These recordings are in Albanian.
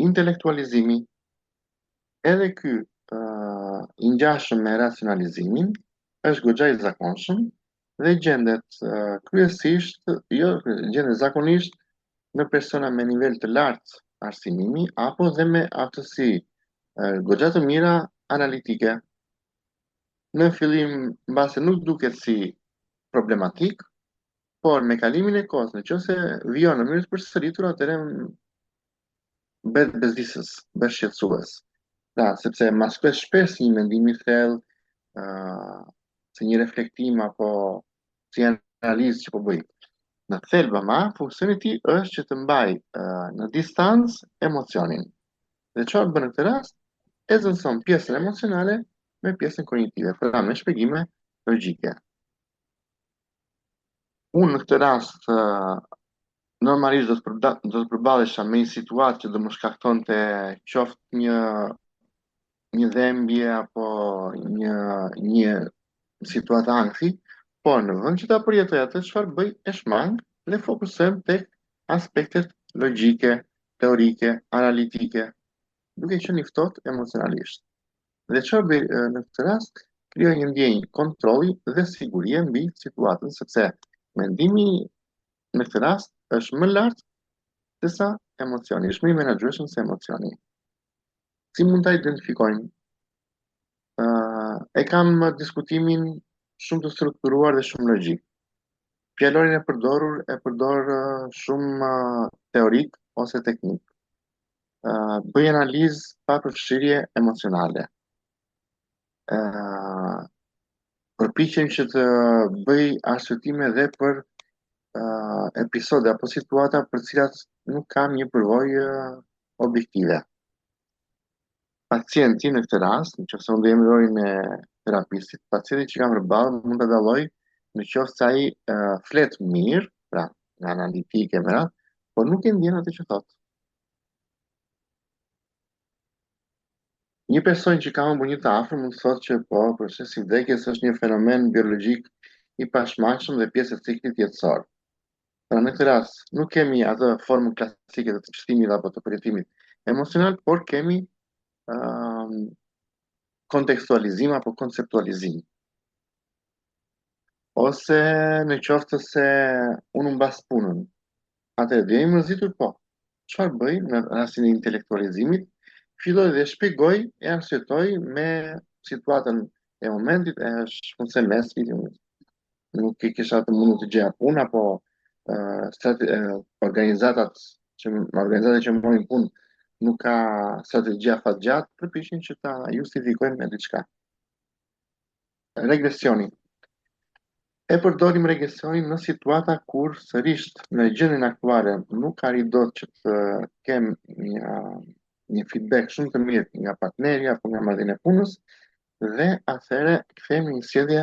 intelektualizimi, edhe ky i ngjashëm me racionalizimin, është goxha i zakonshëm dhe gjendet kryesisht, jo gjendet zakonisht në persona me nivel të lartë arsimimi apo dhe me aftësi goxha të mira analitike. Në fillim, mbase nuk duket si problematik, por me kalimin e kohës, nëse vijon në mënyrë të përsëritur, atëherë bëhet bezdisës, bëhet shqetësues. Pra, sepse mas shpesh një mendim i thellë, se një reflektim apo si analizë që po bëj. Në thelba ma, funksioni i tij është që të mbaj në distancë emocionin. Dhe çfarë bën në këtë rast? E zënson pjesën emocionale me pjesën kognitive, pra me shpjegime logjike. Unë në këtë rast normalisht do të përballesha me një situatë që do më shkaktonte qoftë një dhembje apo një situatë ankthi, por në vend që ta përjetoj atë, çfarë bëj? E shmang dhe fokusohem tek aspektet logjike, teorike, analitike, duke qenë i ftohtë emocionalisht. Dhe çfarë bëj në këtë rast? Krijoj një ndjenjë kontrolli dhe sigurie mbi situatën, sepse mendimi në këtë rast është më lart se sa emocioni, është më i menaxhueshëm se emocioni. Si mund ta identifikojmë? E kam diskutimin shumë të strukturuar dhe shumë logjik. Fjalorin e përdor shumë teorik ose teknik. Bëj analizë pa përfshirje emocionale. Përpiqem që të bëj arsyetime edhe për episode apo situata për cilat nuk kam një përvojë objektive. Pacienti në këtë rast, nëse unë do jem rolin e terapistit, pacienti që kam përballë mund ta dalloj në qoftë se ai flet mirë, pra në analitike me radhë, por nuk e ndjen atë që thotë. Një person që ka humbur një të afër mund të thotë që po, procesi i vdekjes është një fenomen biologjik i pashmangshëm dhe pjesë e ciklit jetësor. Pra në këtë rast nuk kemi atë formën klasike të çështimit apo të përjetimit emocional, por kemi kontekstualizim apo konceptualizim. Ose në qoftë se unë mbas punën, atëherë do jemi mërzitur, po. Çfarë bëj në rastin e intelektualizimit? Filloj dhe shpjegoj e arsyetoj me situatën e momentit, është fund semestrit, nuk i kisha të mundur të gjeja punë apo organizatat që morin punë nuk ka strategji afatgjatë, përpiqen që ta justifikojnë me diçka. Regresioni. E përdorim regresionin në situata kur sërish në gjendjen aktuale nuk arrit dot që të kem një feedback shumë të mirë nga partneri apo nga marrëdhënia e punës, dhe atëherë kthehemi në sjellje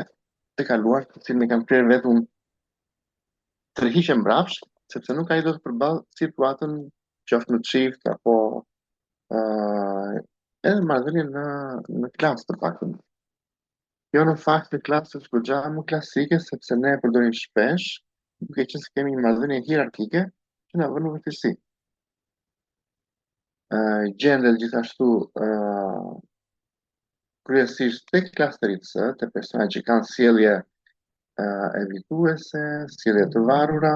të kaluar, të cilën e kam kryer vetë unë, tërhiqem mbrapsht, sepse nuk ai do të përball situatën qoftë në çift apo edhe marrëdhënie në klasë të paktën. Kjo në fakt në klasë është goxha më klasike sepse ne e përdorim shpesh, duke qenë se kemi një marrëdhënie hierarkike që na vën në vështirësi. Gjendet gjithashtu kryesisht tek klasterit C, të persona që kanë sjellje evituese, sjellje të varura,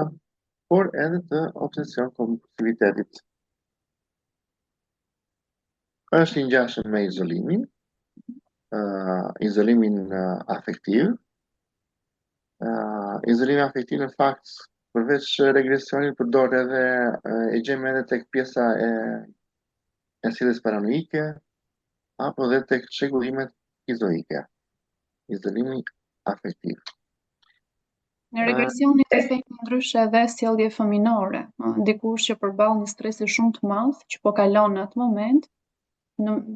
por edhe të obsesion kompulsivitetit. Është i ngjashëm me izolimin afektiv. Izolimi afektiv në fakt, përveç regresionit, përdor edhe e gjejmë edhe tek pjesa e sjelljes paranoike apo edhe tek çrregullimet skizoike. Izolimi afektiv. Në regresionit e themi ndryshe edhe sjellje fëminore, dikush që përball një stresi shumë të madh që po kalon në atë moment,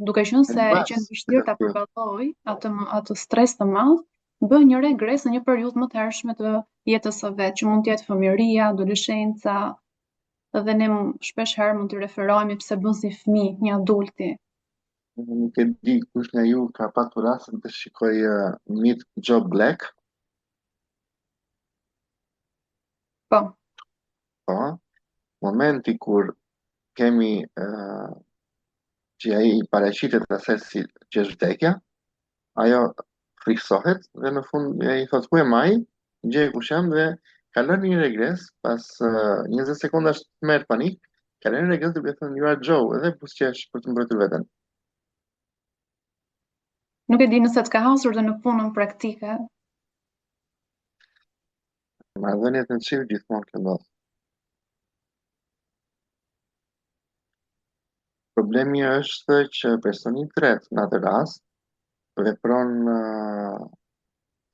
duke qenë se e gjen vështirë ta përballoj atë stres të madh, bën një regres në një periudhë më të hershme të jetës së vet, që mund të jetë fëmijëria, adoleshenca, dhe ne shpesh herë mund të referohemi pse bën si fëmijë, një adulti. Nuk e di kush nga ju ka patur rastin të shikoj Meet Joe Black. Po. Po. Momenti kur kemi që ai i paraqitet asaj si që është vdekja, ajo friksohet dhe në fund i thot ku e maj, gjej kush jam dhe kalon një regres pas 20 sekondash të merr panik, kalon një regres duke thënë you are Joe edhe buzëqesh për të mbrojtur veten. Nuk e di nëse të ka hasur dhe në punën praktike. Marrëdhëniet në çift gjithmonë kjo ndodh. Problemi është që personi i tretë në atë rast vepron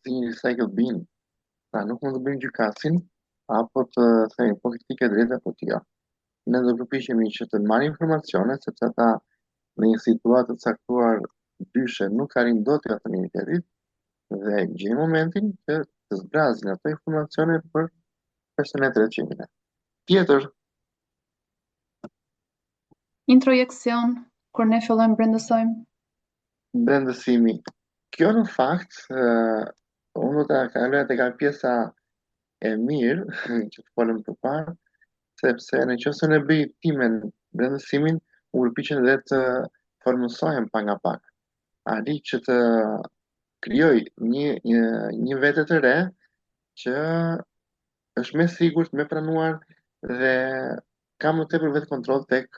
si një recycle bin, pra nuk mund të bëjmë gjykatin apo të themi po ti ke drejtë apo ti jo. Ne do përpiqemi që të marrim informacione sepse ata në një situatë të caktuar dyshe nuk arrin dot të atë tjetrit dhe gjejmë momentin që të zbrazin ato informacione për personin e tretë që vjen. Tjetër, Introjekcion, kur ne fillojmë brendësojmë. brendësimi. Kjo në fakt, unë do të kaloj tek pjesa e mirë që të folëm përpara, sepse në qoftë se ne bëj timen brendësimin, u përpiqen edhe të formësohem pa nga pak. Arri që të krijoj një vete të re që është më sigurt, më pranuar dhe ka më tepër vetë kontroll tek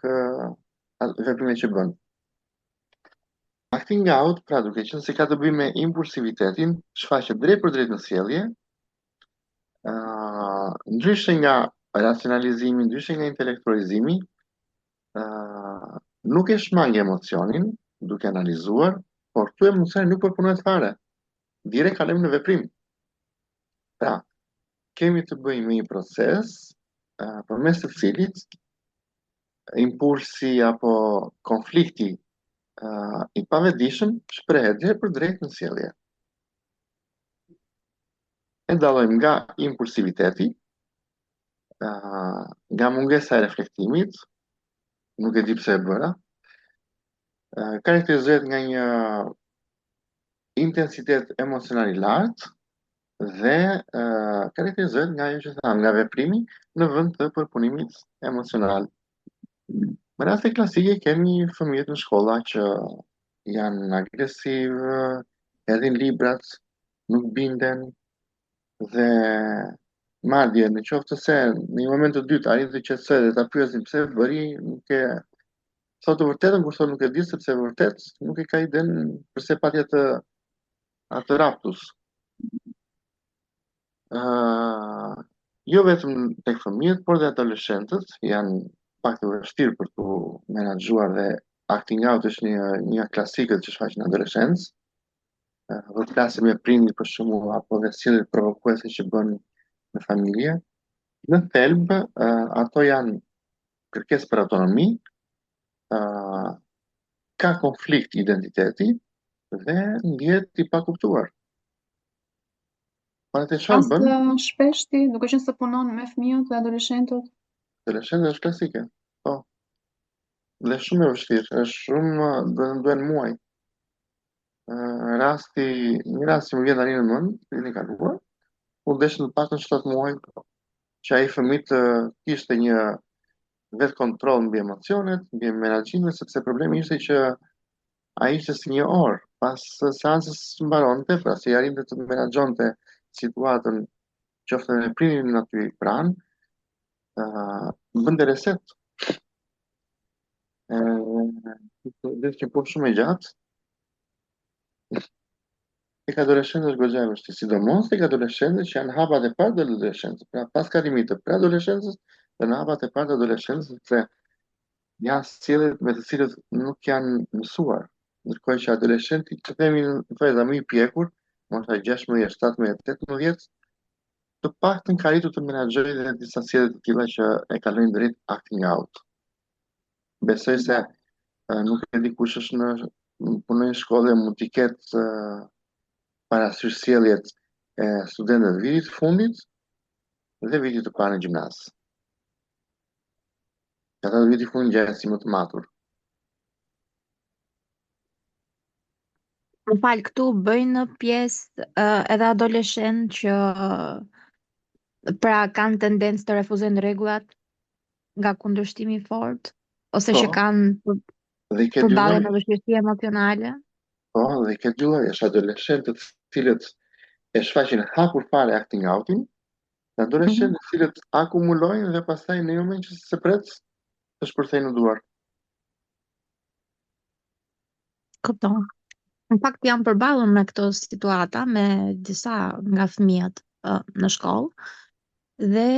veprimet që bën. Acting out, pra duke qenë se ka të bëjë me impulsivitetin, shfaqet drejt për drejt në sjellje, ndryshe nga racionalizimi, ndryshe nga intelektualizimi, nuk e shmang emocionin duke analizuar, por këtu emocioni nuk përpunohet fare. Direkt kalojmë në veprim. Pra, kemi të bëjmë një proces përmes të cilit impulsi apo konflikti i pavetëdijshëm shprehet drejt për drejt në sjellje. E dallojmë nga impulsiviteti, nga mungesa e reflektimit, nuk e di pse e bëra, karakterizohet nga një intensitet emocional i lartë dhe karakterizohet nga ajo që tham, nga veprimi në vend të përpunimit emocional. Në raste klasike kemi fëmijët në shkolla që janë agresiv, hedhin librat, nuk binden dhe madje në qoftë se në një moment të dytë arrin të qetësoj dhe ta pyesin pse e bëri, nuk e thotë të vërtetën, kur thotë nuk e di sepse e vërtet nuk e ka iden përse patja atë raptus. Jo vetëm tek fëmijët, por dhe adoleshentët janë pak të vështirë për të menaxhuar dhe acting out është një klasikët që shfaqen në adoleshencë. Do të flasim me prindin për shembull apo dhe sjelljet provokuese që bën në familje. Në thelb, ato janë kërkesë për autonomi, ka konflikt identiteti dhe ndjehet i pakuptuar. Por atë çfarë bën? Shpesh ti, duke qenë se punon me fëmijët dhe adoleshentët. Adoleshentët është klasike. Po. Dhe shumë e vështirë, është shumë duhen muaj. Një rast që më vjen tani në mend, vitin e kaluar, u deshën të paktën 7 muaj që ai fëmijë të kishte një vetë kontroll mbi emocionet, mbi menaxhimin, sepse problemi ishte që ai ishte si një orë, pas seancës mbaronte, pra si arrinte të menaxhonte situatën, qoftë në prindin aty pranë, bënte reset. Dhe që po shumë e gjatë, tek adoleshentët është goxha e vështirë, sidomos tek adoleshentët që janë hapat e parë të adoleshencës, pra pas kalimit të preadoleshencës dhe në hapat e parë të adoleshencës, sepse janë sjellje me të cilët nuk janë mësuar. Ndërkohë që adoleshenti, që themi në faza më i pjekur, moshë 16, 17, 18, të paktën ka arritur të menaxhojë dhe disa sjellje të tilla që e kalojnë drejt acting out. Besoj se nuk e di kush është punoj në shkollë dhe mund t'i ketë parasysh sjelljet e studentëve vitit të fundit dhe vitit të parë në gjimnaz. Ata të vitit të fundit gjajnë si më të matur. Më falë, këtu bëjnë pjesë edhe adoleshent që pra kanë tendencë të refuzojnë rregullat nga kundërshtimi i fortë ose që Po. kanë Dhe i ke dy Përballje lloje. me vështirësi emocionale. Po, dhe i ke dy lloje. Është adoleshentët të cilët e shfaqin hapur fare acting outin, dhe Mhm. adoleshentë të cilët akumulojnë dhe pastaj në një moment që se pret të shpërthejnë në duar. Kupton. Në fakt jam përballur me këto situata me disa nga fëmijët në shkollë dhe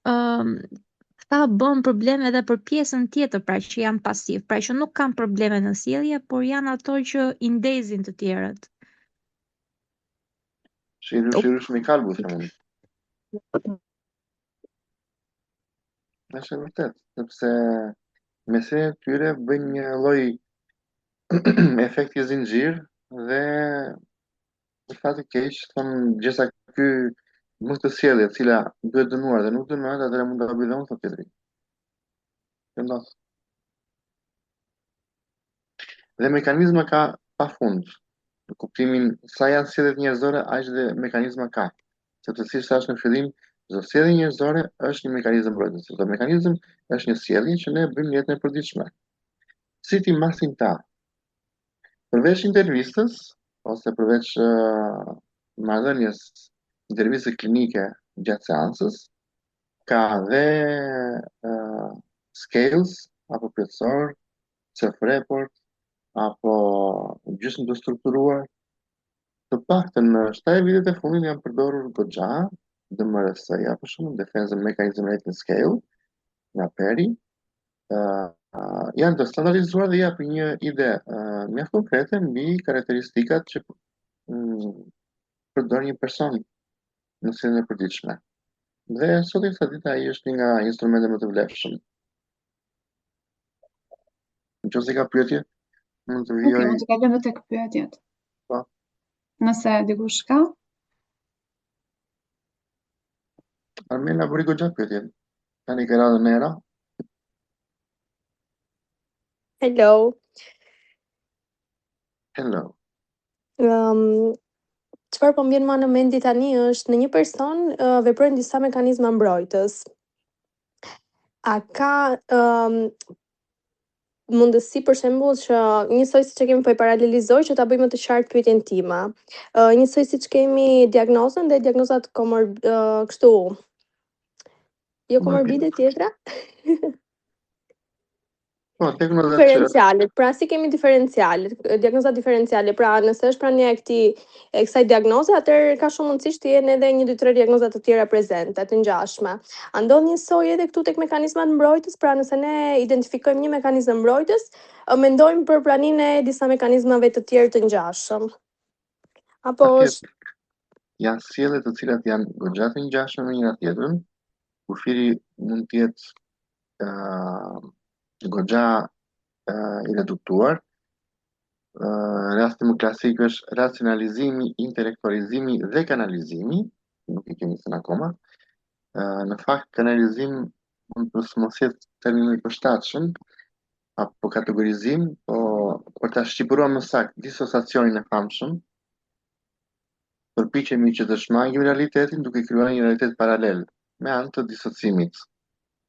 këta bën probleme edhe për pjesën tjetër, pra që janë pasiv, pra që nuk kanë probleme në sjellje, por janë ato që i ndezin të tjerët. Shirush me kalbu, them unë. Është e vërtet, sepse mesenet tyre bëjnë një lloj efekti zinxhir dhe në fakt të keq thonë gjësa ky më të sjellje, e cila duhet dënuar dhe nuk dënohet, atëherë mund ta bëj dhe unë thotë tjetri. Këndos. Dhe mekanizma ka pafund. Në kuptimin sa janë sjelljet njerëzore, aq dhe mekanizma ka. Sepse si thash në fillim, çdo sjellje njerëzore është një mekanizëm mbrojtës. Çdo mekanizëm është një sjellje që ne bëjmë në jetën e përditshme. Si ti masin ta, përveç intervistës ose përveç marrëdhënies interviste klinike gjatë seancës, ka dhe scales apo plotësor, self-report apo gjysmë të strukturuar. Të paktën në 7 vitet e fundit janë përdorur goxha DMRS-ja, për shembull, Defense Mechanism Rating Scale, nga Perry, janë të standardizuar dhe japin një ide mjaft konkrete mbi karakteristikat që përdor një person në sjelljen e përditshme. Dhe sot i kësaj dite ai është një nga instrumentet më të vlefshëm. Nëse ka pyetje, mund të Ok, vijoj. mund të kalojmë tek pyetjet. Po, Nëse dikush ka, Armena bëri goxha pyetje. Tani që radhën era. Hello. Hello. Çfarë po mbjen mua në mendje tani është në një person veprojnë disa mekanizma mbrojtës. A ka mundësi për shembull që njësoj siç e kemi po e paralelizoj që ta bëjmë të qartë pyetjen time. Njësoj siç kemi diagnozën dhe diagnozat kështu. Jo komorbide tjetra? Po, teknologjia që Diferencialet, pra si kemi diferencialet, diagnoza diferenciale, pra nëse është pranija e kësaj diagnoze, atëherë ka shumë mundësi të jenë edhe 1, 2, 3 diagnoza të tjera prezente, të ngjashme. A ndodh njësoj edhe këtu tek mekanizmat mbrojtës, pra nëse ne identifikojmë një mekanizëm mbrojtës, mendojmë për praninë e disa mekanizmave të tjerë të ngjashëm. Apo është janë sjellje të cilat janë goxha të ngjashme me njëra tjetrën, kufiri mund të jetë goxha i reduktuar. Rasti më klasik është racionalizimi, intelektualizimi dhe kanalizimi, nuk i kemi thënë akoma. Në fakt, kanalizim mund të mos jetë termini i përshtatshëm apo kategorizim, po për ta shqipëruar më saktë disociacionin e famshëm, përpiqemi që të shmangim realitetin duke krijuar një realitet paralel me anë të disocimit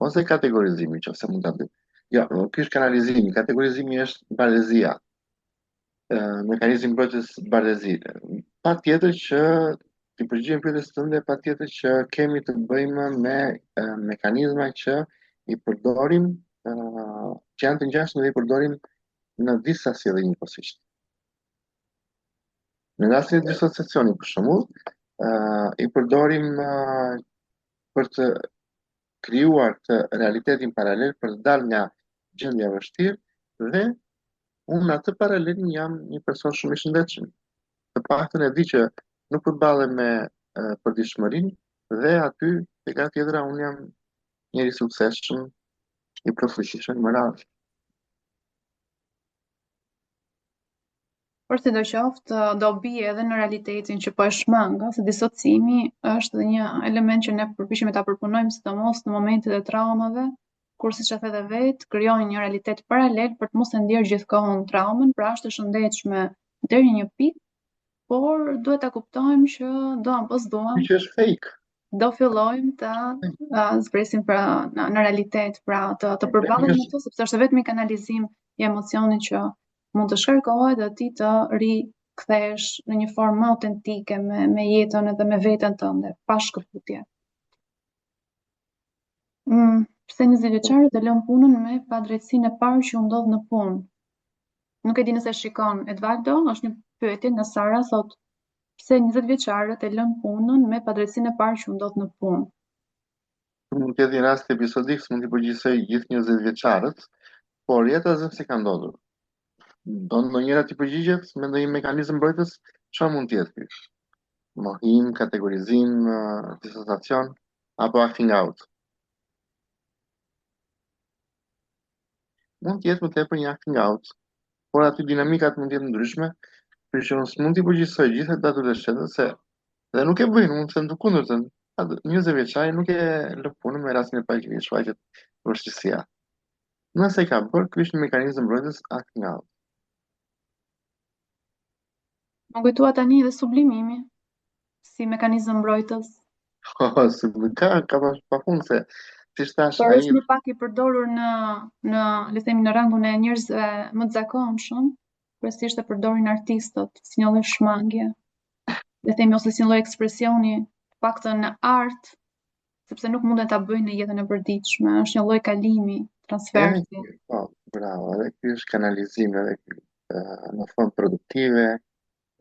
ose kategorizimit, nëse mund ta bëjmë. Jo, ky është kanalizimi, kategorizimi është barezia. Mekanizmi mbrojtës barezi. Patjetër që të përgjigjem pyetjes tënde, patjetër që kemi të bëjmë me mekanizma që i përdorim, që janë të ngjashme dhe i përdorim në disa sjellje njëkohësisht. Në rastin e disociacionit, për shembull, i përdorim për të krijuar të realitetin paralel, për të dalë nga gjendja e vështirë dhe unë atë paralelin jam një person shumë i shëndetshëm. Të paktën e di që nuk përballem me përditshmërinë dhe aty tek ana tjetra unë jam njëri i suksesshëm, i përfuqishëm më radh. por sidoqoftë do bie edhe në realitetin që po e shmang, se disocimi është dhe një element që ne përpiqemi ta përpunojmë sidomos në momentet e traumave, kur siç e the vetë, krijojnë një realitet paralel për të mos e ndier gjithkohën traumën, pra është e shëndetshme deri në një pikë, por duhet ta kuptojmë që do apo s'duam, Që është fake. do fillojmë ta zbresim pra në realitet, pra të përballemi me to, sepse është vetëm një kanalizim emocioni që mund të shkarkohet dhe ti të rikthesh në një formë autentike me jetën edhe me veten tënde, pa shkëputje. Pse 20 vjeçarët e lën punën me padrejtësinë e parë që u ndodh në punë? Nuk e di nëse shikon Edvaldo, është një pyetje nga Sara, thotë pse 20 vjeçarët e lën punën me padrejtësinë e parë që u ndodh në punë. Mund të jetë një rast episodik, s'mund t'i përgjigjsoj gjithë 20 vjeçarët, por jeta zëm si ka ndodhur. Do ndonjëra t'i përgjigjet me ndonjë mekanizëm mbrojtës, çfarë mund të jetë ky? Mohim, kategorizim, disociacion apo acting out? Mund të jetë më tepër një acting out, por aty dinamikat mund të jetë ndryshme, për që unë s'mund t'i përgjigjsoj gjithë ato adoleshentët se dhe nuk e bëjnë, mund të them të kundërtën. 20 vjeçari nuk e lë punën me rastin e parë që shfaqet vështirësia. Nëse ka bërë, ky është një mekanizëm mbrojtës acting out. Më kujtua tani edhe sublimimi si mekanizëm mbrojtës. Ka pafund se si thash Por ai është më pak i përdorur në le të themi në rangun e njerëzve më të zakonshëm, kryesisht e përdorin artistët si një lloj shmangje. Le të themi ose si një lloj ekspresioni, paktën në art, sepse nuk munden ta bëjnë në jetën e përditshme, është një lloj kalimi, transferti. Po, bravo, edhe ky është kanalizim edhe ky në formë produktive,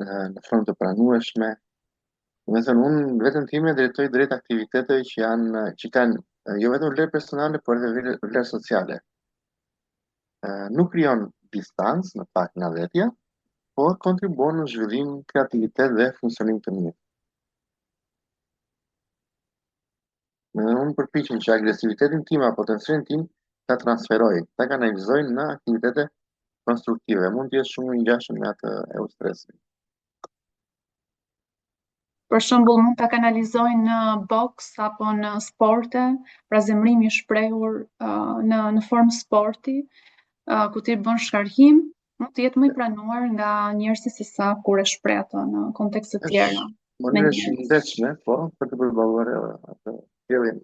në formë të pranueshme. Do të thënë, unë vetën time drejtoj drejt aktiviteteve që kanë jo vetëm vlerë personale, por edhe vlerë sociale. Nuk krijon distancë në fakt nga vetja, por kontribuon në zhvillim, kreativitet dhe funksionim të mirë. Unë përpiqem që agresivitetin tim apo tensionin tim ta transferoj, ta kanalizoj në aktivitete konstruktive. Mund të jetë shumë i ngjashëm me atë e stresit. Për shembull, mund ta kanalizojnë në boks apo në sporte, pra zemrimi i shprehur në formë sporti, ku ti bën shkarkim, mund të jetë më i pranuar nga njerëzit se sa kur e shpreh ato në kontekste të tjera. Mënyrë shëndetshme, po, për të përballuar atë sjelljen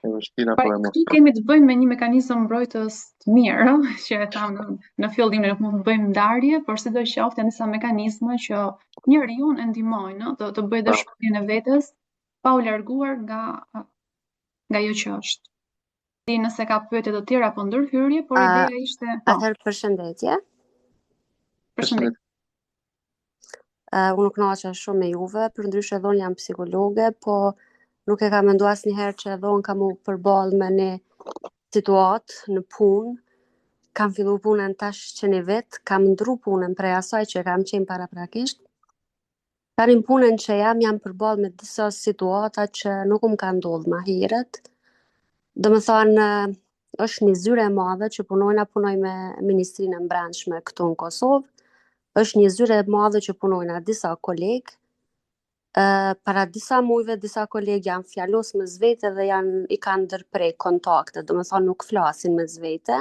e vështirë apo emocione. Këtu kemi të bëjmë me një mekanizëm mbrojtës të mirë, që e tham në fillim, ne nuk mund të bëjmë ndarje, por sidoqoftë janë disa mekanizma që njeriu e ndihmojnë, të bëjë dashurinë e vetes pa u larguar nga ajo që është. Ti nëse ka pyetje të tjera apo ndërhyrje, por ideja ishte Atëherë përshëndetje. Përshëndetje. Unë kënaqem shumë me juve, përndryshe edhe unë jam psikologe, po nuk e kam menduar asnjëherë që edhe unë kam u përballë me një situatë në punë. Kam filluar punën tash që një vit, kam ndru punën prej asaj që kam qenë paraprakisht. Tani punën që jam përballë me disa situata që nuk më kanë ndodhur më herët. Domethënë, është një zyre e madhe që punoj me Ministrinë e Brendshme këtu në Kosovë. Është një zyre e madhe që punojnë disa kolegë. Para disa muajve disa kolegë janë fjalos me zvete dhe i kanë ndërprej kontakte, domethënë nuk flasin me zvete.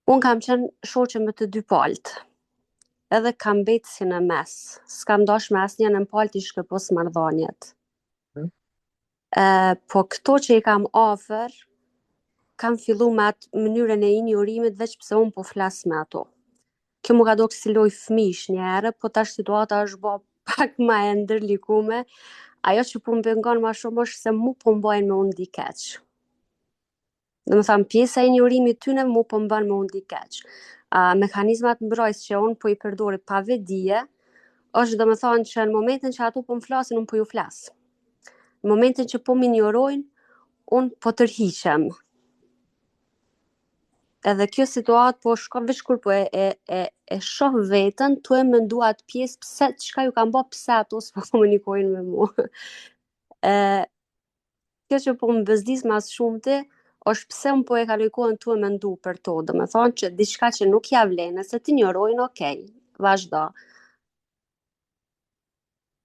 Unë kam qenë shoqe me të dy palët. Edhe kam betë si në mes. S'kam dash me asnjën në palët i shkëpos marrëdhëniet. Po këto që i kam afër, kam fillu me atë mënyrën e injorimit veç pse unë po flas me ato. Kjo më ka do si loj fëmish një herë, po tash situata është bë pak më e ndërlikume. Ajo që po më pengon më shumë është se mu po mbajnë me unë di keq. Domethënë pjesa e injorimit tyne mu po mbajnë me unë di keq. Mekanizmat mbrojtës që unë po i përdori pa vedije, është domethënë që në momentin që ato po më flasin, unë po ju flas. Në momentin që po më injorojnë, unë po tërhiqem. Edhe kjo situatë po shkon veç kur po e shoh veten, tu e mendua atë pjesë pse çka ju kanë bë, pse ato s'po komunikojnë me mua. Kjo që po më bezdis mas shumti, është pse unë po e kaloj kohën tu e mendu për to, domethënë që diçka që nuk ja vlen, nëse ti injorojnë, okay, vazhdo.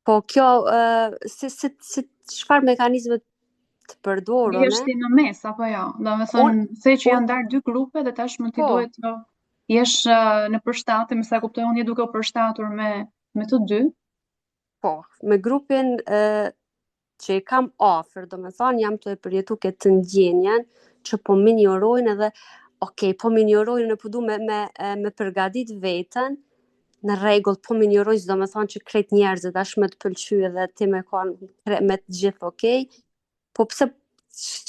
Po kjo si çfarë mekanizme të përdorur, je ti në mes apo jo? Domethënë se që janë ndarë dy grupe dhe tashmë ti duhet të jesh në përshtatje, me sa kuptoj unë je duke u përshtatur me të dy. Po, me grupin që i kam afër, domethënë jam të e përjetu këtë ndjenjen që po më injorojnë edhe okej, po më injorojnë, po du me përgadit veten, në rregull, po më injorojnë, do me thonë që krejt njerëzit ashtë me të pëlqy edhe ti me kanë me të gjithë okej, po pse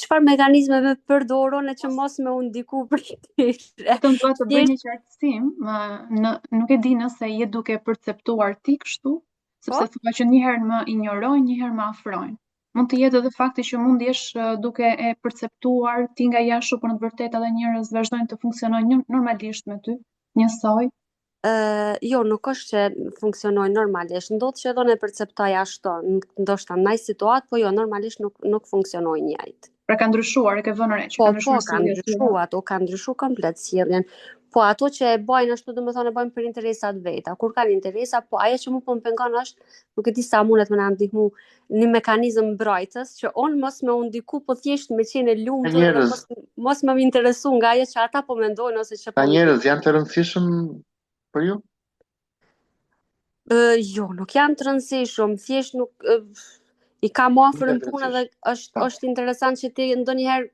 çfarë mekanizmeve përdoron e që mos me u ndiku për tyre. Vetëm dua të bëj një qartësim, nuk e di nëse je duke perceptuar ti kështu, sepse thua që një herë më injorojnë, një herë më afrojnë. Mund të jetë edhe fakti që mund jesh duke e perceptuar ti nga jashtu, por në të vërtetë edhe njerëz vazhdojnë të funksionojnë normalisht me ty, njësoj. Jo, nuk është që funksionojnë normalisht, ndodhë që edhe ne perceptoj ashtu, ndoshta në një situatë, po jo, normalisht nuk funksionojnë njëjtë. Pra ka ndryshuar, e ke vënë re që Po, ka ndryshuar ka ndryshuar, ato ka ndryshuar komplet sjelljen. Po ato që e bajnë ashtu, domethënë e bajnë për interesat veta. Kur kanë interesa, po ajo që mu po më pengon është, nuk e di sa mundet me na ndihmu një mekanizëm mbrojtës që mos me u ndiku, po thjesht me qenë e lumtur dhe mos më interesu nga ajo që ata po mendojnë ose që po. Ka njerëz janë të rëndësishëm për ju? Jo, nuk janë të rëndësishëm, thjesht nuk i kam ofër në punë dhe është interesant që ti ndonjëherë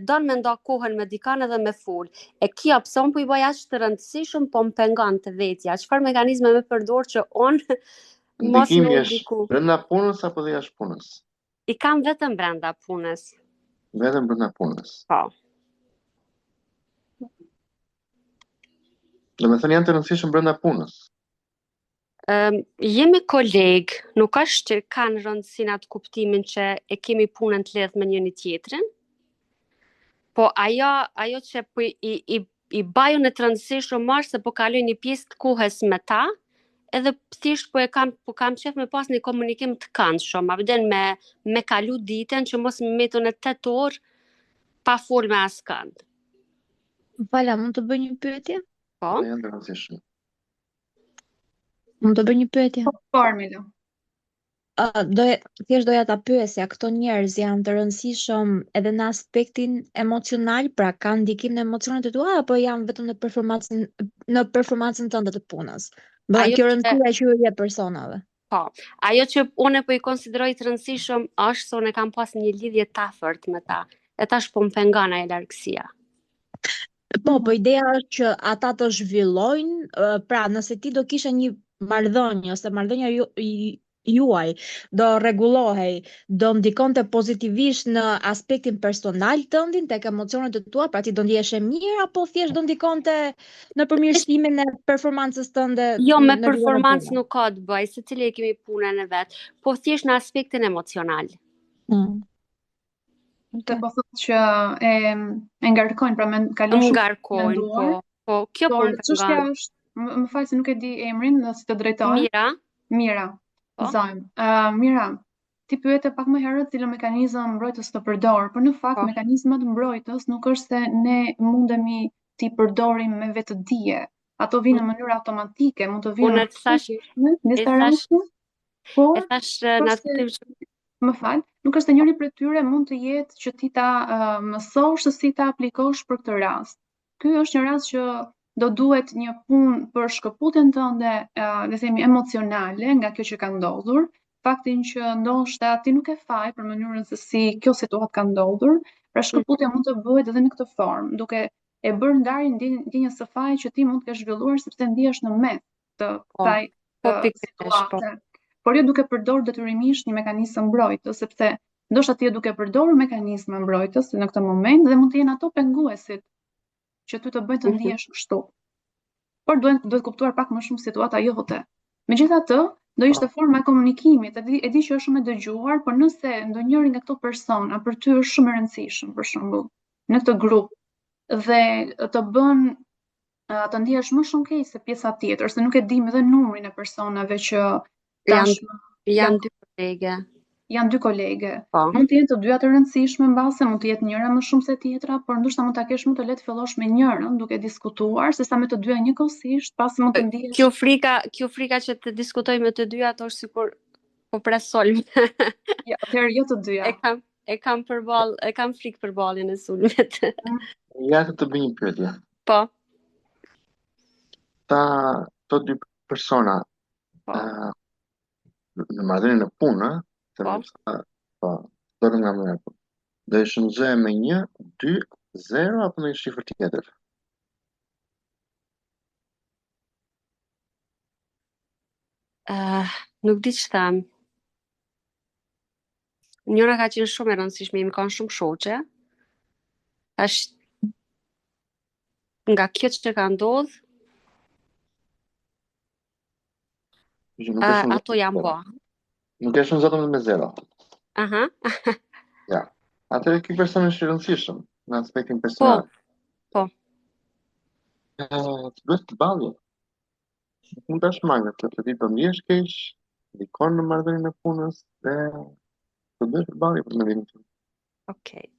don me nda kohën me dikan edhe me fol. E kia pse po i bëj aq të rëndësishëm, po më pengon të vetja. Çfarë mekanizme me përdor që mos më ndiku. Brenda punës apo dhe jashtë punës? I kam vetëm brenda punës. Vetëm brenda punës. Po. Do me thënë janë të rëndësishëm brenda punës. Jemi kolegë, nuk është që kanë rëndësin atë kuptimin që e kemi punën të lidhë me njëri tjetrin, po ajo që po i baju në të rëndësishëm është se po kaloj një pjesë të kohës me ta, edhe thjesht po kam qef me pas një komunikim të këndshëm, a vjen me kalu ditën që mos më metu në 8 orë pa fol me askënd. Vala, mund të bëj një pyetje? Po. Janë të rëndësishëm. Mund të bëj një pyetje? Po, Armila. Thjesht doja ta pyesja, këto njerëz janë të rëndësishëm edhe në aspektin emocional, pra kanë ndikim në emocionet e tua, apo janë vetëm në performancën tënde të punës? Kjo rëndësia që ju jep personave. Po, ajo që unë po i konsideroj të rëndësishëm është se unë kam pas një lidhje të afërt me ta, e tash po më pengon ajo largësia. Po, ideja është që ata të zhvillojnë, pra nëse ti do kishe një marrëdhënie ose marrëdhënia juaj do rregullohej, do ndikonte pozitivisht në aspektin personal tëndin, tek emocionet e tua, pra ti do ndihesh mirë apo thjesht do ndikonte në përmirësimin e performancës tënde? Jo, me performancë nuk ka të bëj, secili e kemi punën e vet, po thjesht në aspektin emocional. Të po thotë që e ngarkojnë, pra me kalon shumë. Ngarkojnë, po kjo po më çështja është, më fal se nuk e di emrin, do si të drejtohem. Mira. Mira, ti pyete pak më herët cilën mekanizëm mbrojtës të përdor, por në fakt mekanizmat mbrojtës nuk është se ne mundemi t'i përdorim me vetëdije. Ato vinë në mënyrë automatike, mund të vinë më fal, nuk është e njëri prej tyre mund të jetë që ti ta mësosh se si ta aplikosh për këtë rast. Ky është një rast që do duhet një punë për shkëputjen tënde, le themi emocionale nga kjo që ka ndodhur, faktin që ndoshta ti nuk e faj për mënyrën se si kjo situatë ka ndodhur, pra shkëputja mund të bëhet edhe në këtë formë, duke e bërë ndarjen ndjenjës së faj që ti mund të kesh zhvilluar sepse ndihesh në mes të kësaj situate. Por jo duke përdorur detyrimisht një mekanizëm mbrojtës, sepse ndoshta ti je duke përdorur mekanizme mbrojtës në këtë moment dhe mund të jenë ato penguesit që ty të bëjnë të ndihesh kështu. Por duhet kuptuar pak më shumë situata jote. Megjithatë, do ishte forma e komunikimit, e di që është shumë e dëgjuar, por nëse ndonjëri nga këto persona për ty është shumë e rëndësishëm, për shembull, në këtë grup dhe të bën të ndihesh më shumë keq se pjesa tjetër, se nuk e dim edhe numrin e personave që janë dy kolege. Janë dy kolege. Mund të jenë të dyja të rëndësishme mbase, mund të jetë njëra më shumë se tjetra, por ndoshta mund ta kesh më të lehtë fillosh me njërin duke diskutuar sesa me të dyja njëkohësisht, pasi mund të ndihesh. Kjo frika që të diskutoj me të dyja ato është sikur po pres sulm. Ja, atëherë jo të dyja. E kam frikë për balljen e sulmit. Ja të bëj një pyetje. Po. Të dy persona në marrëdhënien e punë, do nga më do i shënzoj me 1, 2 0 apo në një shifër tjetër? Nuk di që them. Njëra ka qenë shumë e rëndësishme, jemi kanë shumë shoqe. Është nga kjo që ka ndodh, Që nuk e shumë ato janë zero. bë. Nuk e shumë vetëm me 0. Aha. Ja. Atëherë ky person është i rëndësishëm në aspektin personal. Po. Të duhet të balje. Mund ta shmangë të ditë do ndihesh keq, ndikon në marrëdhënien e punës dhe të duhet të balje për mendimin tim. Okej.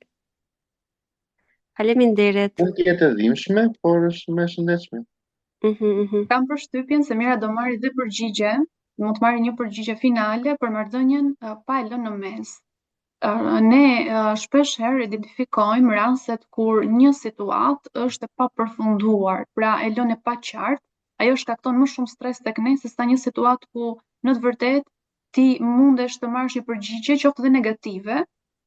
Faleminderit. Mund të jetë e dhimbshme, por është më e shëndetshme. Kam përshtypjen se Mira do marrë dhe përgjigje, mund të marrë një përgjigje finale për marrëdhënien pa e lënë në mes. Ne shpesh herë identifikojmë rastet kur një situatë është e papërfunduar, pra e lënë e paqartë, ajo shkakton më shumë stres tek ne sesa një situatë ku në të vërtetë ti mundesh të marrësh një përgjigje qoftë dhe negative,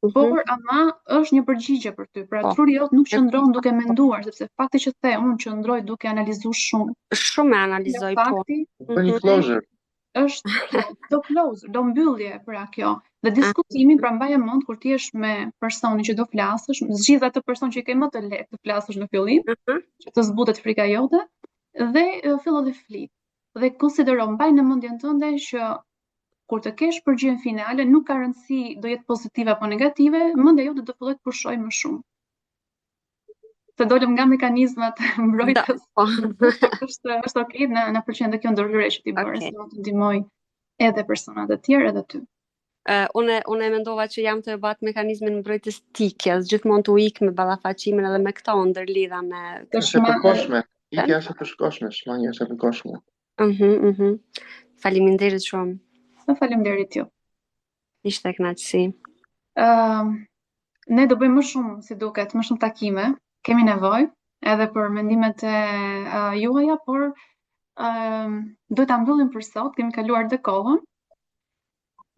por ama është një përgjigje për ty. Pra truri jot nuk qëndron duke menduar, sepse fakti që the unë qëndroj duke analizuar shumë. Shumë e analizoj, po. Fakti Bën një closure. është do closure, do mbyllje pra kjo. Dhe diskutimi pra mbaje mend kur ti je me personin që do flasësh, zgjidh atë person që i ke më të lehtë të flasësh në fillim, që të zbutet frika jote dhe fillo dhe flit. Dhe konsidero, mbaj në mendjen tënde që kur të kesh përgjigjen finale, nuk ka rëndësi do jetë pozitive apo negative, mendja jote do filloj të pushoj më shumë. Të dolëm nga mekanizmat mbrojtës. është okay, na pëlqen dhe kjo ndërhyrje që ti bëre, se mund të ndihmoj edhe persona të tjerë edhe ty. Unë e mendova që jam të bat mekanizmin mbrojtës tikjes, gjithmonë të ik me ballafaqimin edhe me këto ndërlidha me Është e përkohshme. Ikja është e përkohshme, shmangja është e përkohshme. Faleminderit shumë. Faleminderit ju. Ishte kënaqësi. Ne do bëjmë më shumë, si duket, më shumë takime. Kemi nevojë edhe për mendimet e juaja, por do ta mbyllim për sot, kemi kaluar dhe kohën.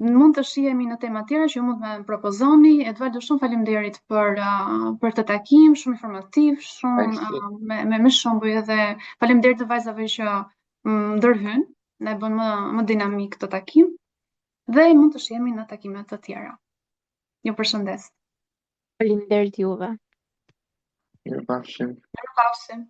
Mund të shihemi në tema tjera që ju mund të më propozoni. Edvaldo, shumë faleminderit për këtë takim, shumë informativ, shumë me shembuj edhe faleminderit të vajzave që ndërhyn, ne bën më dinamik këtë takim dhe mund të shihemi në takime të tjera. Ju përshëndes. Faleminderit juve. Mirupafshim. Mirupafshim.